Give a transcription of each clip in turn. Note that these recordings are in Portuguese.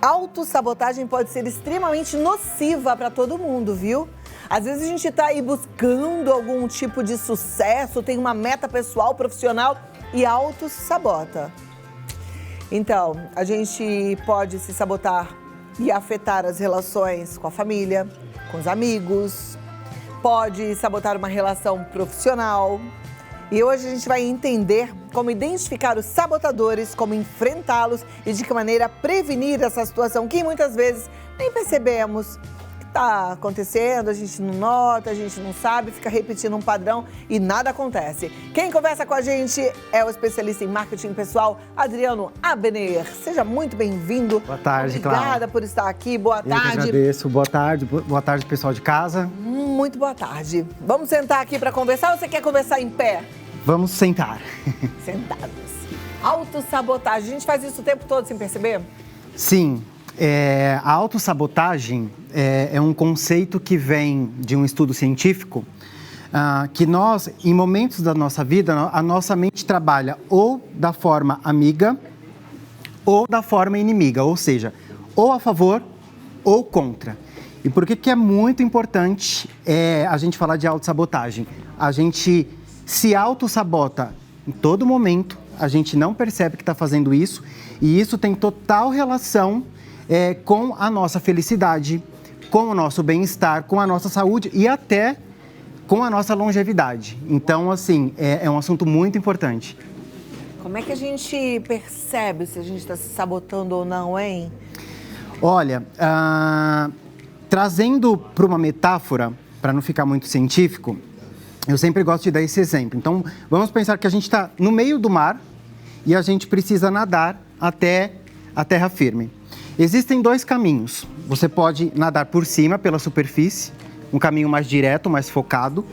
Autossabotagem pode ser extremamente nociva para todo mundo, viu? Às vezes a gente está aí buscando algum tipo de sucesso, tem uma meta pessoal, profissional e auto-sabota. Então, a gente pode se sabotar e afetar as relações com a família, com os amigos, pode sabotar uma relação profissional. E hoje a gente vai entender como identificar os sabotadores, como enfrentá-los e de que maneira prevenir essa situação que muitas vezes nem percebemos que está acontecendo, a gente não nota, a gente não sabe, fica repetindo um padrão e nada acontece. Quem conversa com a gente é o especialista em marketing pessoal, Adriano Abner. Seja muito bem-vindo. Boa tarde, Cláudia. Obrigada por estar aqui. Boa tarde. Eu que agradeço. Boa tarde, pessoal de casa. Muito boa tarde. Vamos sentar aqui para conversar ou você quer conversar em pé? Vamos sentar. Sentados. Autossabotagem. A gente faz isso o tempo todo sem perceber? Sim. A autossabotagem é um conceito que vem de um estudo científico que nós, em momentos da nossa vida, a nossa mente trabalha ou da forma amiga ou da forma inimiga, ou seja, ou a favor ou contra. E por que é muito importante a gente falar de autossabotagem? A gente se autossabota em todo momento, a gente não percebe que está fazendo isso, e isso tem total relação com a nossa felicidade, com o nosso bem-estar, com a nossa saúde e até com a nossa longevidade. Então, assim, é um assunto muito importante. Como é que a gente percebe se a gente está se sabotando ou não, hein? Olha, trazendo para uma metáfora, para não ficar muito científico, eu sempre gosto de dar esse exemplo. Então, vamos pensar que a gente está no meio do mar e a gente precisa nadar até a terra firme. Existem dois caminhos. Você pode nadar por cima, pela superfície, um caminho mais direto, mais focado,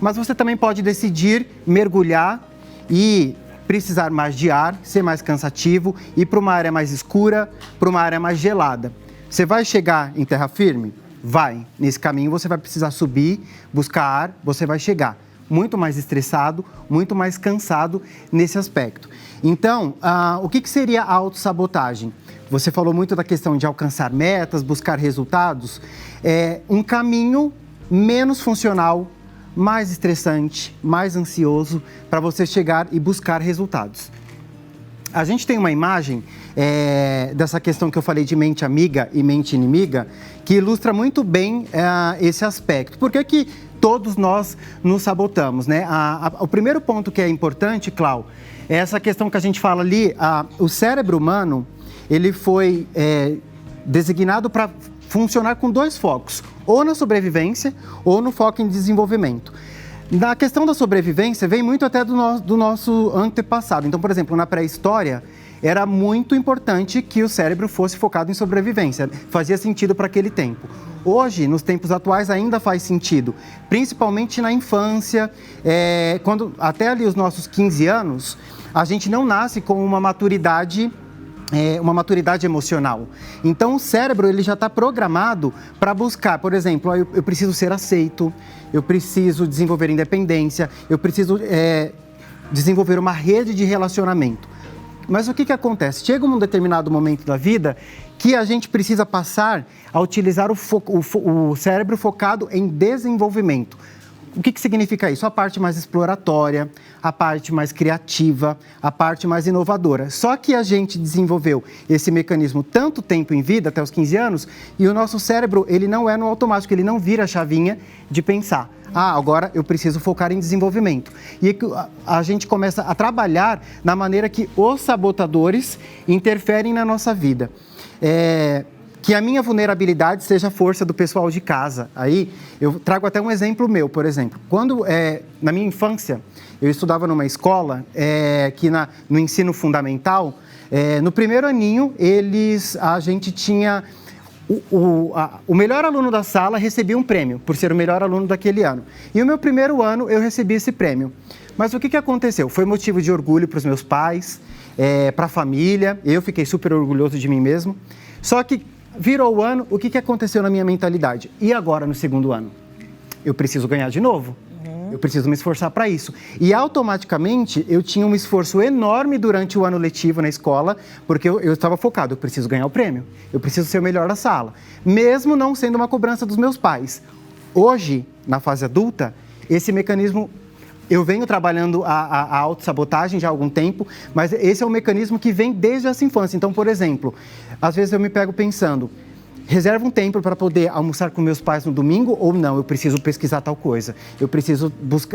mas você também pode decidir mergulhar e precisar mais de ar, ser mais cansativo, ir para uma área mais escura, para uma área mais gelada. Você vai chegar em terra firme? Vai. Nesse caminho você vai precisar subir, buscar ar, você vai chegar muito mais estressado, muito mais cansado nesse aspecto. Então, o que seria a autossabotagem? Você falou muito da questão de alcançar metas, buscar resultados. É um caminho menos funcional, mais estressante, mais ansioso para você chegar e buscar resultados. A gente tem uma imagem dessa questão que eu falei de mente amiga e mente inimiga, que ilustra muito bem esse aspecto. Por que todos nós nos sabotamos, né? O primeiro ponto que é importante, Clau, é essa questão que a gente fala ali, o cérebro humano, ele foi designado para funcionar com dois focos, ou na sobrevivência ou no foco em desenvolvimento. Na questão da sobrevivência, vem muito até do nosso antepassado. Então, por exemplo, na pré-história, era muito importante que o cérebro fosse focado em sobrevivência. Fazia sentido para aquele tempo. Hoje, nos tempos atuais, ainda faz sentido. Principalmente na infância, quando até ali os nossos 15 anos, a gente não nasce com uma maturidade emocional. Então, o cérebro ele já está programado para buscar, por exemplo, eu preciso ser aceito, eu preciso desenvolver independência, eu preciso desenvolver uma rede de relacionamento. Mas o que acontece? Chega um determinado momento da vida que a gente precisa passar a utilizar o cérebro focado em desenvolvimento. O que significa isso? A parte mais exploratória, a parte mais criativa, a parte mais inovadora. Só que a gente desenvolveu esse mecanismo tanto tempo em vida, até os 15 anos, e o nosso cérebro, ele não é no automático, ele não vira a chavinha de pensar. Agora eu preciso focar em desenvolvimento. E a gente começa a trabalhar na maneira que os sabotadores interferem na nossa vida. Que a minha vulnerabilidade seja a força do pessoal de casa. Aí, eu trago até um exemplo meu, por exemplo. Quando, na minha infância, eu estudava numa escola que no ensino fundamental, no primeiro aninho, a gente tinha... O melhor aluno da sala recebia um prêmio, por ser o melhor aluno daquele ano. E o meu primeiro ano, eu recebi esse prêmio. Mas o que aconteceu? Foi motivo de orgulho para os meus pais, para a família. Eu fiquei super orgulhoso de mim mesmo. Só que virou o ano, o que aconteceu na minha mentalidade? E agora, no segundo ano? Eu preciso ganhar de novo. Eu preciso me esforçar para isso. E automaticamente eu tinha um esforço enorme durante o ano letivo na escola, porque eu estava focado, eu preciso ganhar o prêmio, eu preciso ser o melhor da sala, mesmo não sendo uma cobrança dos meus pais. Hoje, na fase adulta, esse mecanismo, eu venho trabalhando a autossabotagem já há algum tempo, mas esse é um mecanismo que vem desde essa infância. Então, por exemplo, às vezes eu me pego pensando, reserva um tempo para poder almoçar com meus pais no domingo ou não? Eu preciso pesquisar tal coisa, eu preciso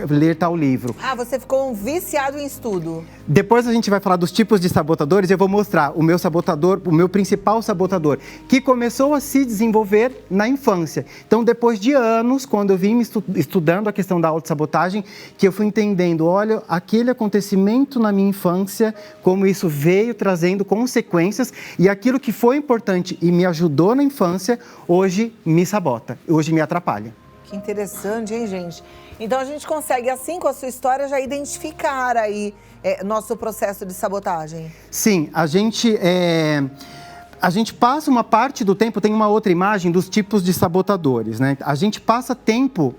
ler tal livro. Ah, você ficou um viciado em estudo. Depois a gente vai falar dos tipos de sabotadores e eu vou mostrar o meu sabotador, o meu principal sabotador, que começou a se desenvolver na infância. Então, depois de anos, quando eu vim estudando a questão da autossabotagem, que eu fui entendendo, olha, aquele acontecimento na minha infância, como isso veio trazendo consequências e aquilo que foi importante e me ajudou na infância, hoje me sabota, hoje me atrapalha. Que interessante, hein, gente? Então a gente consegue, assim com a sua história, já identificar aí nosso processo de sabotagem. Sim, a gente passa uma parte do tempo, tem uma outra imagem dos tipos de sabotadores, né? A gente passa tempo...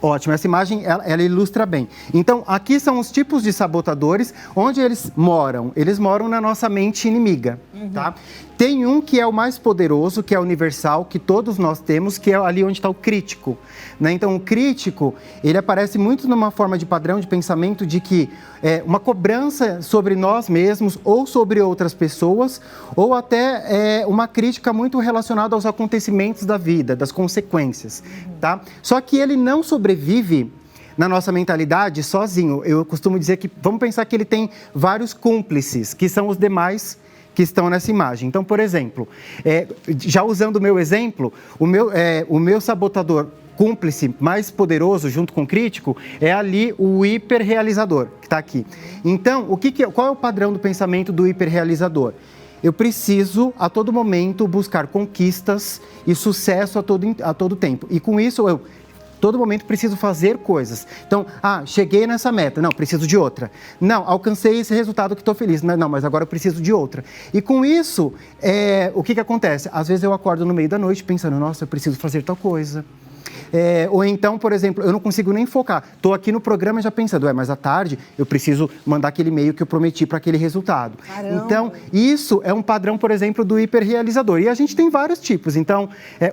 Ótimo, essa imagem ela ilustra bem. Então, aqui são os tipos de sabotadores, onde eles moram. Eles moram na nossa mente inimiga, tá? Tem um que é o mais poderoso, que é universal, que todos nós temos, que é ali onde está o crítico, né? Então, o crítico, ele aparece muito numa forma de padrão de pensamento de que uma cobrança sobre nós mesmos ou sobre outras pessoas, ou até uma crítica muito relacionada aos acontecimentos da vida, das consequências, tá? Só que ele não sobrevive na nossa mentalidade sozinho. Eu costumo dizer que, vamos pensar que ele tem vários cúmplices, que são os demais que estão nessa imagem. Então, por exemplo, já usando o meu exemplo, o meu sabotador cúmplice mais poderoso, junto com o crítico, é ali o hiperrealizador, que está aqui. Então, qual é o padrão do pensamento do hiperrealizador? Eu preciso, a todo momento, buscar conquistas e sucesso a todo tempo. E com isso, todo momento preciso fazer coisas. Então, cheguei nessa meta, não, preciso de outra. Não, alcancei esse resultado que estou feliz, não, mas agora eu preciso de outra. E com isso, o que acontece? Às vezes eu acordo no meio da noite pensando, nossa, eu preciso fazer tal coisa. Ou então, por exemplo, eu não consigo nem focar. Estou aqui no programa já pensando, mas à tarde eu preciso mandar aquele e-mail que eu prometi para aquele resultado. Caramba. Então, isso é um padrão, por exemplo, do hiperrealizador. E a gente tem vários tipos. Então,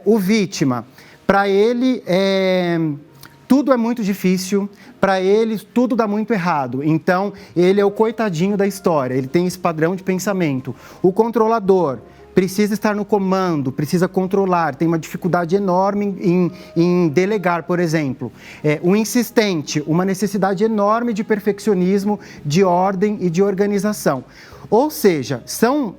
o vítima, para ele, tudo é muito difícil, para ele tudo dá muito errado. Então, ele é o coitadinho da história, ele tem esse padrão de pensamento. O controlador precisa estar no comando, precisa controlar, tem uma dificuldade enorme em delegar, por exemplo. O insistente, uma necessidade enorme de perfeccionismo, de ordem e de organização. Ou seja, são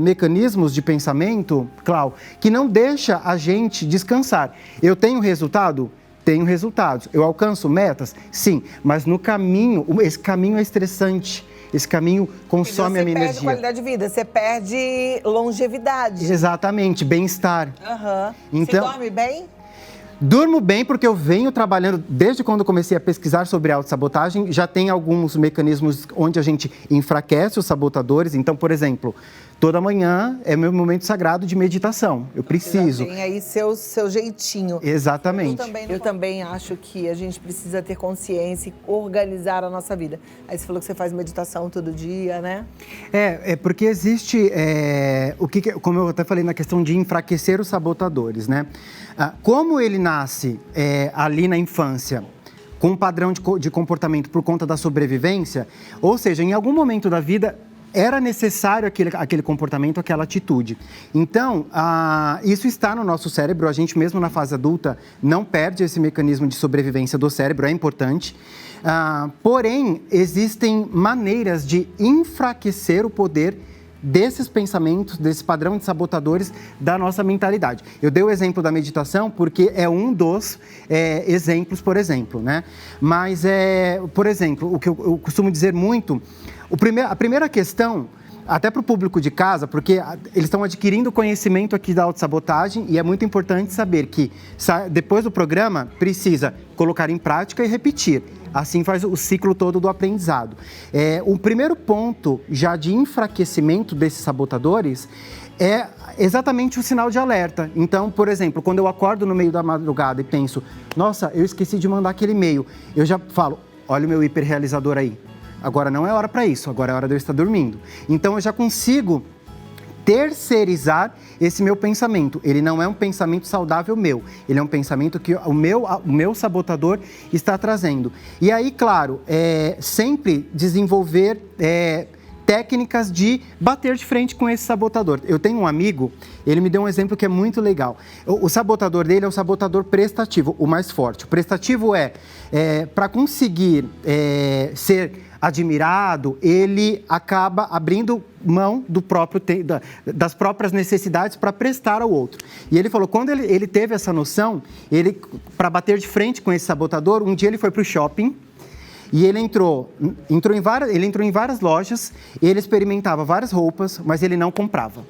mecanismos de pensamento, Clau, que não deixa a gente descansar. Eu tenho resultado? Tenho resultados. Eu alcanço metas? Sim, mas no caminho, esse caminho é estressante. Esse caminho consome a minha energia. Você perde qualidade de vida, você perde longevidade. Exatamente, bem-estar. Então, você dorme bem? Durmo bem porque eu venho trabalhando, desde quando eu comecei a pesquisar sobre autossabotagem, já tem alguns mecanismos onde a gente enfraquece os sabotadores. Então, por exemplo, toda manhã é meu momento sagrado de meditação. Eu preciso. Tem aí seu jeitinho. Exatamente. Eu também acho que a gente precisa ter consciência e organizar a nossa vida. Aí você falou que você faz meditação todo dia, né? Porque existe, como eu até falei na questão de enfraquecer os sabotadores, né? Como ele nasce ali na infância, com um padrão de comportamento por conta da sobrevivência, ou seja, em algum momento da vida era necessário aquele comportamento, aquela atitude. Então, isso está no nosso cérebro, a gente mesmo na fase adulta não perde esse mecanismo de sobrevivência do cérebro, é importante. Porém, existem maneiras de enfraquecer o poder desses pensamentos, desse padrão de sabotadores da nossa mentalidade. Eu dei o exemplo da meditação porque é um dos exemplos, por exemplo, né? Mas, por exemplo, o que eu costumo dizer muito, a primeira questão, até para o público de casa, porque eles estão adquirindo conhecimento aqui da autossabotagem e é muito importante saber que depois do programa precisa colocar em prática e repetir. assim faz o ciclo todo do aprendizado. O primeiro ponto já de enfraquecimento desses sabotadores é exatamente o sinal de alerta. Então, por exemplo, quando eu acordo no meio da madrugada e penso, nossa, eu esqueci de mandar aquele e-mail, eu já falo, olha o meu hiperrealizador aí. Agora não é hora para isso, agora é hora de eu estar dormindo. Então, eu já consigo terceirizar esse meu pensamento. Ele não é um pensamento saudável meu, ele é um pensamento que o meu sabotador está trazendo. E aí, claro, sempre desenvolver técnicas de bater de frente com esse sabotador. Eu tenho um amigo, ele me deu um exemplo que é muito legal. O sabotador dele é o sabotador prestativo, o mais forte. O prestativo para conseguir ser admirado, ele acaba abrindo mão das próprias necessidades para prestar ao outro. E ele falou, quando ele teve essa noção, para bater de frente com esse sabotador, um dia ele foi para o shopping e ele entrou em várias lojas, ele experimentava várias roupas, mas ele não comprava.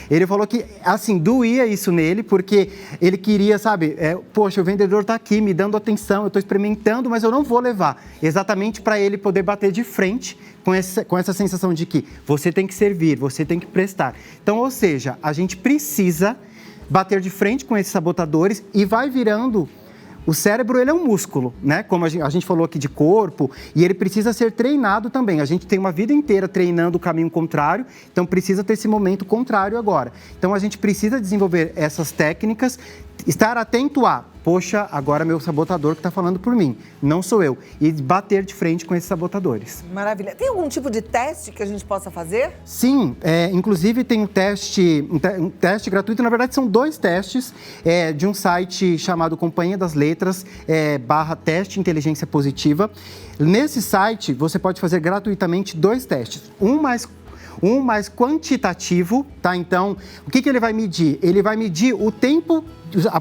Ele falou que, assim, doía isso nele, porque ele queria, sabe, poxa, o vendedor está aqui me dando atenção, eu estou experimentando, mas eu não vou levar. Exatamente para ele poder bater de frente com essa sensação de que você tem que servir, você tem que prestar. Então, ou seja, a gente precisa bater de frente com esses sabotadores e vai virando... O cérebro, ele é um músculo, né? Como a gente falou aqui de corpo, e ele precisa ser treinado também. A gente tem uma vida inteira treinando o caminho contrário, então precisa ter esse momento contrário agora. Então a gente precisa desenvolver essas técnicas, estar atento poxa, agora meu sabotador que está falando por mim, não sou eu. E bater de frente com esses sabotadores. Maravilha. Tem algum tipo de teste que a gente possa fazer? Sim, inclusive tem um teste gratuito, na verdade são 2 testes de um site chamado Companhia das Letras, /teste inteligência positiva. Nesse site você pode fazer gratuitamente 2 testes, um mais quantitativo, tá? Então, o que ele vai medir? Ele vai medir o tempo,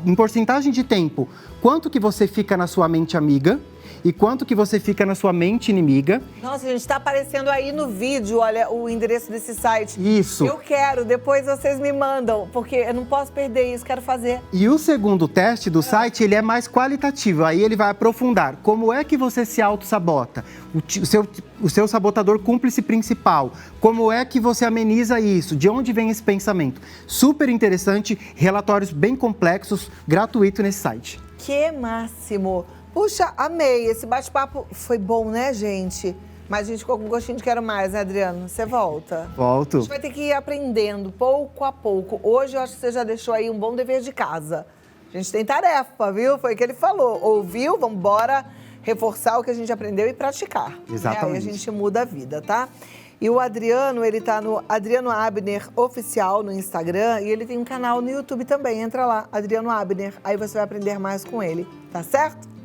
em porcentagem de tempo, quanto que você fica na sua mente amiga e quanto que você fica na sua mente inimiga. Nossa, gente, está aparecendo aí no vídeo, olha, o endereço desse site. Isso. Eu quero, depois vocês me mandam, porque eu não posso perder isso, quero fazer. E o segundo teste do site, ele é mais qualitativo, aí ele vai aprofundar. Como é que você se auto-sabota? O seu sabotador cúmplice principal. Como é que você ameniza isso? De onde vem esse pensamento? Super interessante, relatórios bem complexos, gratuito nesse site. Que máximo! Puxa, amei. Esse bate-papo foi bom, né, gente? Mas a gente ficou com gostinho de quero mais, né, Adriano? Você volta? Volto. A gente vai ter que ir aprendendo pouco a pouco. Hoje eu acho que você já deixou aí um bom dever de casa. A gente tem tarefa, viu? Foi o que ele falou. Ouviu? Vamos embora reforçar o que a gente aprendeu e praticar. Exatamente. Aí a gente muda a vida, tá? E o Adriano, ele tá no Adriano Abner Oficial no Instagram e ele tem um canal no YouTube também. Entra lá, Adriano Abner. Aí você vai aprender mais com ele, tá certo?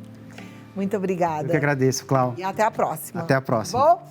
Muito obrigada. Eu que agradeço, Clau. E até a próxima. Até a próxima. Bom?